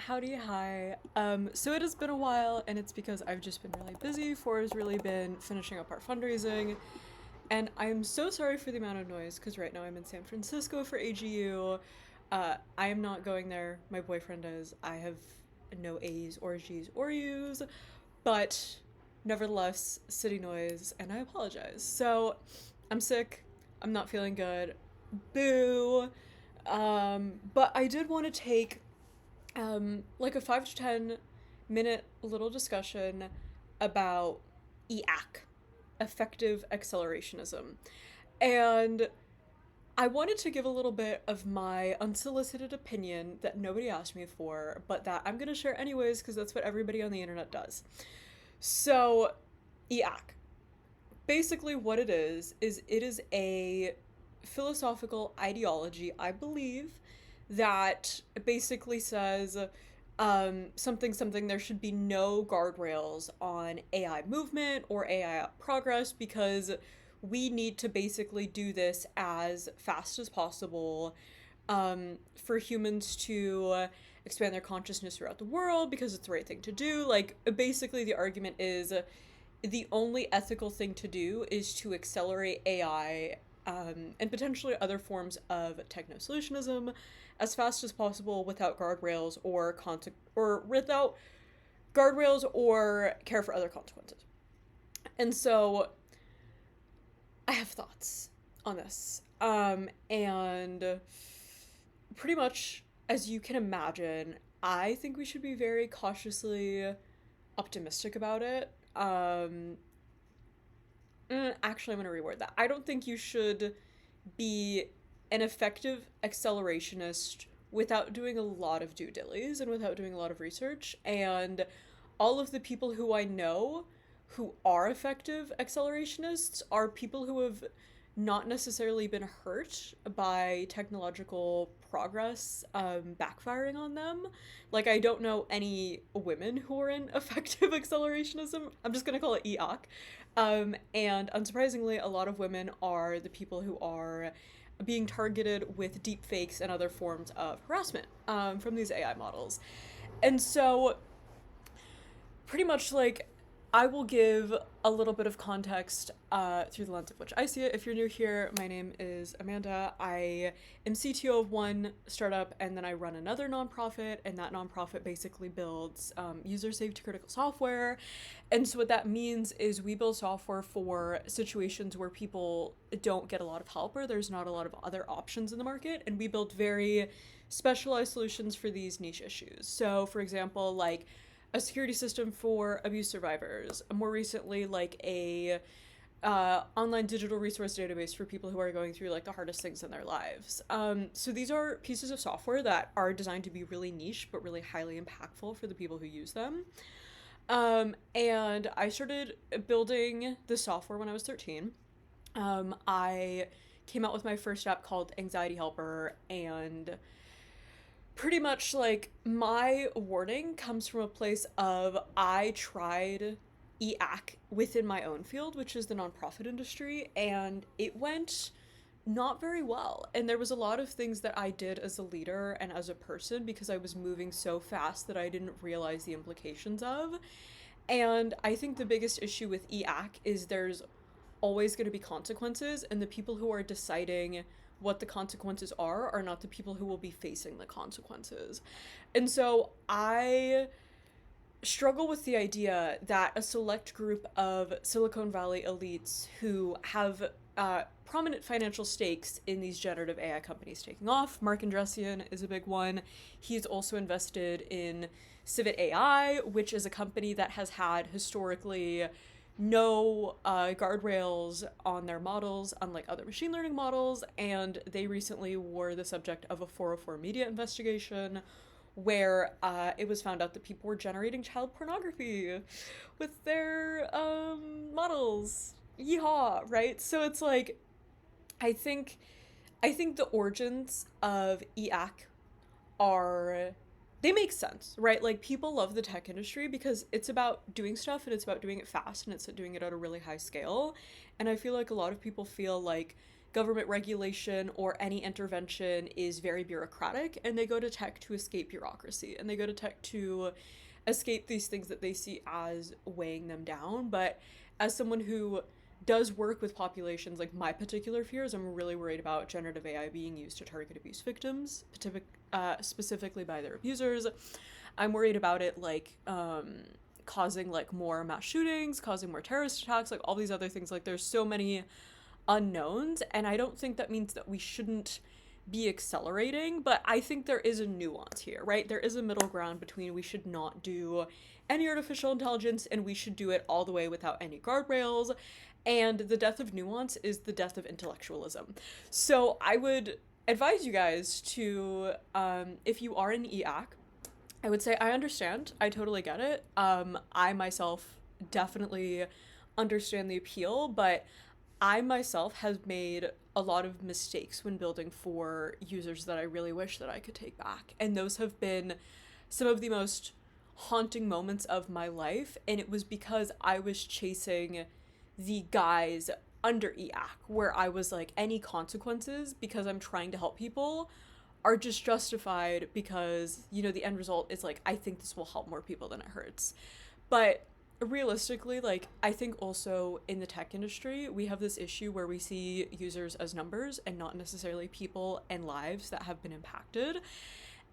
Howdy, hi. So it has been a while, and it's because I've just been really busy. Four has really been finishing up our fundraising, and I am so sorry for the amount of noise, because right now I'm in San Francisco for AGU. I am not going there. My boyfriend is. I have no A's or G's or U's, but nevertheless, city noise, and I apologize. So I'm sick. I'm not feeling good. Boo. But I did want to take like a 5 to 10 minute little discussion about EAC, effective accelerationism. And I wanted to give a little bit of my unsolicited opinion that nobody asked me for, but that I'm going to share anyways because that's what everybody on the internet does. So, EAC. Basically, what it is a philosophical ideology, I believe, that basically says something there should be no guardrails on AI movement or AI progress because we need to basically do this as fast as possible for humans to expand their consciousness throughout the world because it's the right thing to do. Like, basically, the argument is the only ethical thing to do is to accelerate AI and potentially other forms of techno solutionism as fast as possible without guardrails or without guardrails or care for other consequences. And so I have thoughts on this. And pretty much as you can imagine, I think we should be very cautiously optimistic about it. Actually, I'm going to reword that. I don't think you should be an effective accelerationist without doing a lot of due diligence and without doing a lot of research. And all of the people who I know who are effective accelerationists are people who have not necessarily been hurt by technological progress backfiring on them. Like, I don't know any women who are in effective accelerationism. I'm just gonna call it EOC. And unsurprisingly, a lot of women are the people who are being targeted with deep fakes and other forms of harassment from these AI models. And so pretty much like I will give a little bit of context through the lens of which I see it. If you're new here, my name is Amanda. I am CTO of one startup, and then I run another nonprofit, and that nonprofit basically builds user safety critical software. And so what that means is we build software for situations where people don't get a lot of help or there's not a lot of other options in the market, and we build very specialized solutions for these niche issues. So, for example, like a security system for abuse survivors. More recently, like a online digital resource database for people who are going through like the hardest things in their lives. So these are pieces of software that are designed to be really niche but really highly impactful for the people who use them. And I started building the software when I was 13. I came out with my first app called Anxiety Helper, and pretty much like my warning comes from a place of I tried EAC within my own field, which is the nonprofit industry, and it went not very well. And there was a lot of things that I did as a leader and as a person because I was moving so fast that I didn't realize the implications of. And I think the biggest issue with EAC is there's always going to be consequences, and the people who are deciding what the consequences are not the people who will be facing the consequences. And so I struggle with the idea that a select group of Silicon Valley elites who have prominent financial stakes in these generative AI companies taking off. Mark Andressian is a big one. He's also invested in CivitAI, which is a company that has had historically no guardrails on their models, unlike other machine learning models, and they recently were the subject of a 404 media investigation where it was found out that people were generating child pornography with their models. Yeehaw, right? So it's like, I think, I think the origins of EAC are they make sense, right? Like, people love the tech industry because it's about doing stuff and it's about doing it fast and it's doing it at a really high scale. And I feel like a lot of people feel like government regulation or any intervention is very bureaucratic, and they go to tech to escape bureaucracy, and they go to tech to escape these things that they see as weighing them down. But as someone who does work with populations, like my particular fears, I'm really worried about generative AI being used to target abuse victims, specifically by their abusers. I'm worried about it causing like more mass shootings, causing more terrorist attacks, like all these other things. Like there's so many unknowns, and I don't think that means that we shouldn't be accelerating, but I think there is a nuance here, right? There is a middle ground between we should not do any artificial intelligence and we should do it all the way without any guardrails, and the death of nuance is the death of intellectualism. So I would advise you guys to, if you are in EAC, I would say I understand. I totally get it. I myself definitely understand the appeal, but I myself have made a lot of mistakes when building for users that I really wish that I could take back. And those have been some of the most haunting moments of my life. And it was because I was chasing the guys under EAC, where I was like, any consequences because I'm trying to help people are just justified because, you know, the end result is like, I think this will help more people than it hurts. But realistically, like, I think also in the tech industry, we have this issue where we see users as numbers and not necessarily people and lives that have been impacted.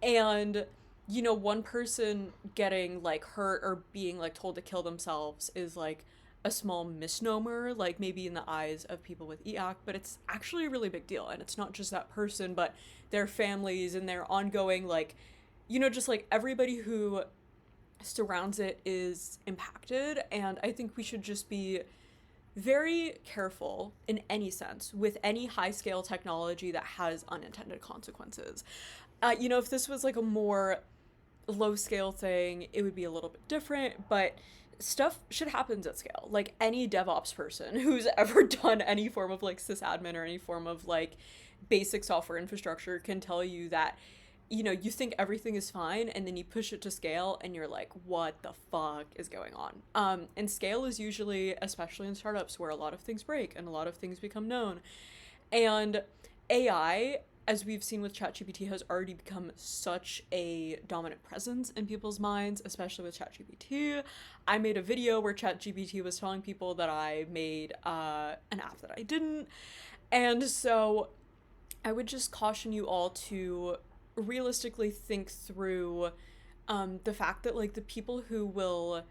And, you know, one person getting like hurt or being like told to kill themselves is like a small misnomer, like maybe in the eyes of people with EAC, but it's actually a really big deal. And it's not just that person, but their families and their ongoing, like, you know, just like everybody who surrounds it is impacted. And I think we should just be very careful in any sense with any high scale technology that has unintended consequences. You know, if this was like a more low scale thing, it would be a little bit different, but stuff should happen at scale. Like any DevOps person who's ever done any form of like sysadmin or any form of like basic software infrastructure can tell you that, you know, you think everything is fine and then you push it to scale and you're like, what the fuck is going on? And scale is usually, especially in startups, where a lot of things break and a lot of things become known. And AI, as we've seen with ChatGPT, has already become such a dominant presence in people's minds, especially with ChatGPT. I made a video where ChatGPT was telling people that I made an app that I didn't. And so I would just caution you all to realistically think through the fact that like the people who will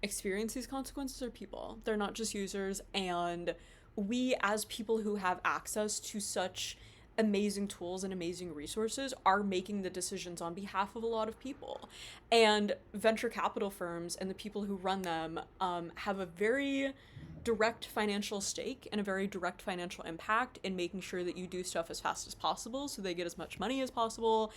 experience these consequences are people. They're not just users. And we as people who have access to such amazing tools and amazing resources are making the decisions on behalf of a lot of people. And venture capital firms and the people who run them have a very direct financial stake and a very direct financial impact in making sure that you do stuff as fast as possible so they get as much money as possible,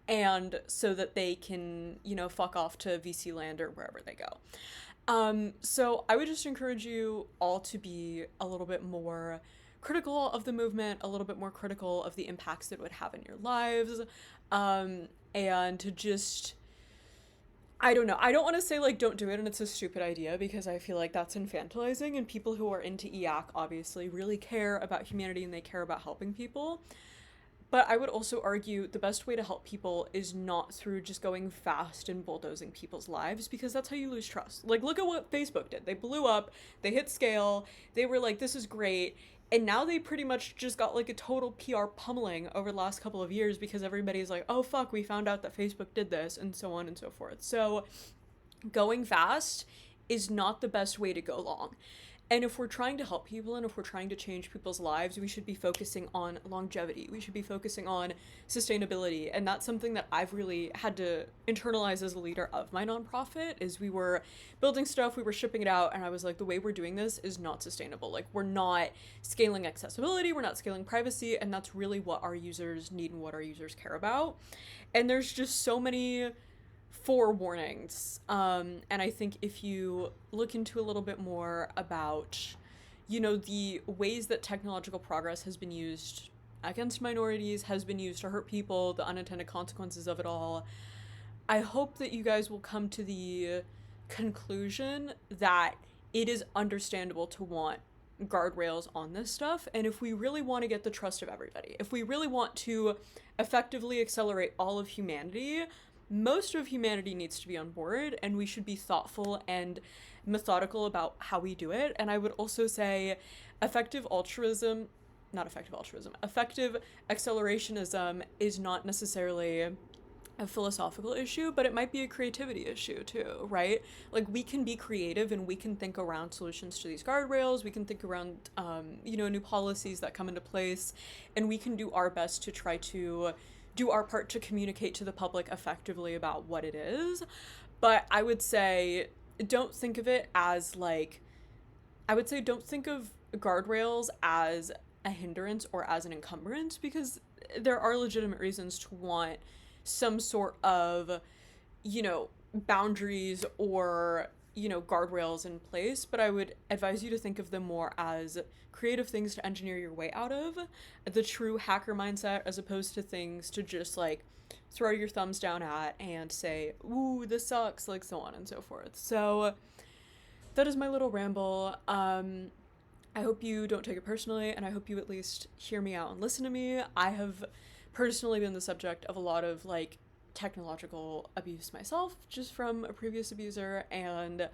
and so that they can, you know, fuck off to VC land or wherever they go. So I would just encourage you all to be a little bit more critical of the movement, a little bit more critical of the impacts that it would have in your lives, and to just, I don't know, I don't want to say like don't do it and it's a stupid idea, because I feel like that's infantilizing, and people who are into EAC obviously really care about humanity and they care about helping people. But I would also argue the best way to help people is not through just going fast and bulldozing people's lives, because that's how you lose trust. Like, look at what Facebook did. They blew up, they hit scale, they were like, this is great, and now they pretty much just got like a total PR pummeling over the last couple of years because everybody's like, oh fuck, we found out that Facebook did this, and so on and so forth. So going fast is not the best way to go long. And if we're trying to help people and if we're trying to change people's lives, we should be focusing on longevity. We should be focusing on sustainability. And that's something that I've really had to internalize as a leader of my nonprofit, is we were building stuff, we were shipping it out, and I was like, the way we're doing this is not sustainable. Like, we're not scaling accessibility, we're not scaling privacy, and that's really what our users need and what our users care about. And there's just so many forewarnings, and I think if you look into a little bit more about, you know, the ways that technological progress has been used against minorities, has been used to hurt people, the unintended consequences of it all, I hope that you guys will come to the conclusion that it is understandable to want guardrails on this stuff. And if we really want to get the trust of everybody, if we really want to effectively accelerate all of humanity, most of humanity needs to be on board, and we should be thoughtful and methodical about how we do it. And I would also say effective altruism, not effective altruism, effective accelerationism is not necessarily a philosophical issue, but it might be a creativity issue too, right? Like, we can be creative and we can think around solutions to these guardrails. We can think around, new policies that come into place, and we can do our best to try to do our part to communicate to the public effectively about what it is. But I would say, don't think of it as like, I would say don't think of guardrails as a hindrance or as an encumbrance, because there are legitimate reasons to want some sort of, boundaries or, guardrails in place. But I would advise you to think of them more as creative things to engineer your way out of, the true hacker mindset, as opposed to things to just like throw your thumbs down at and say, ooh, this sucks, like so on and so forth. So that is my little ramble. I hope you don't take it personally, and I hope you at least hear me out and listen to me. I have personally been the subject of a lot of like technological abuse myself, just from a previous abuser, and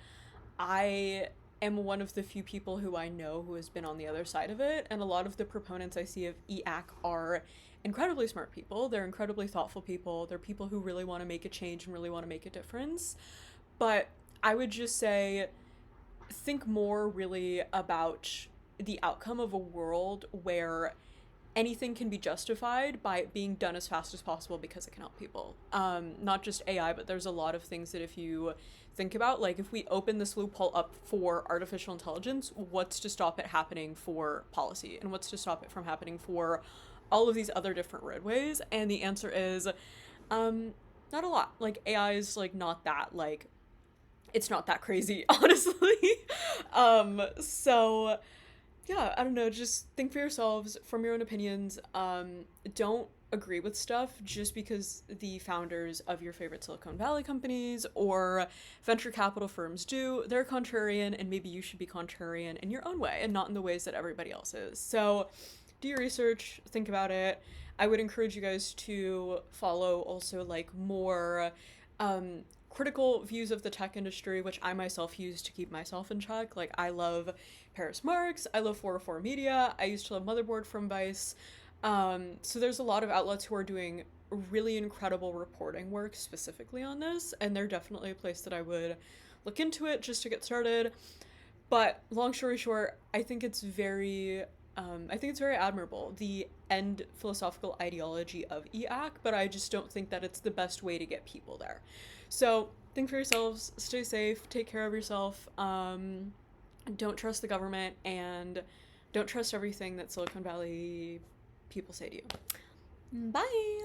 I am one of the few people who I know who has been on the other side of it. And a lot of the proponents I see of EAC are incredibly smart people. They're incredibly thoughtful people. They're people who really want to make a change and really want to make a difference. But I would just say, think more really about the outcome of a world where anything can be justified by it being done as fast as possible because it can help people. Not just AI, but there's a lot of things that if you think about, like if we open this loophole up for artificial intelligence, what's to stop it happening for policy? And what's to stop it from happening for all of these other different roadways? And the answer is not a lot. Like, AI is like not that, like, it's not that crazy, honestly. So yeah, I don't know, just think for yourselves, form your own opinions. Don't agree with stuff just because the founders of your favorite Silicon Valley companies or venture capital firms do. They're contrarian, and maybe you should be contrarian in your own way and not in the ways that everybody else is. So do your research, think about it. I would encourage you guys to follow also like more critical views of the tech industry, which I myself use to keep myself in check. Like, I love Paris Marx, I love 404 Media, I used to love Motherboard from Vice. So there's a lot of outlets who are doing really incredible reporting work specifically on this, and they're definitely a place that I would look into it just to get started. But long story short, I think it's very admirable, the end philosophical ideology of EAC, but I just don't think that it's the best way to get people there. So think for yourselves, stay safe, take care of yourself, don't trust the government, and don't trust everything that Silicon Valley people say to you. Bye!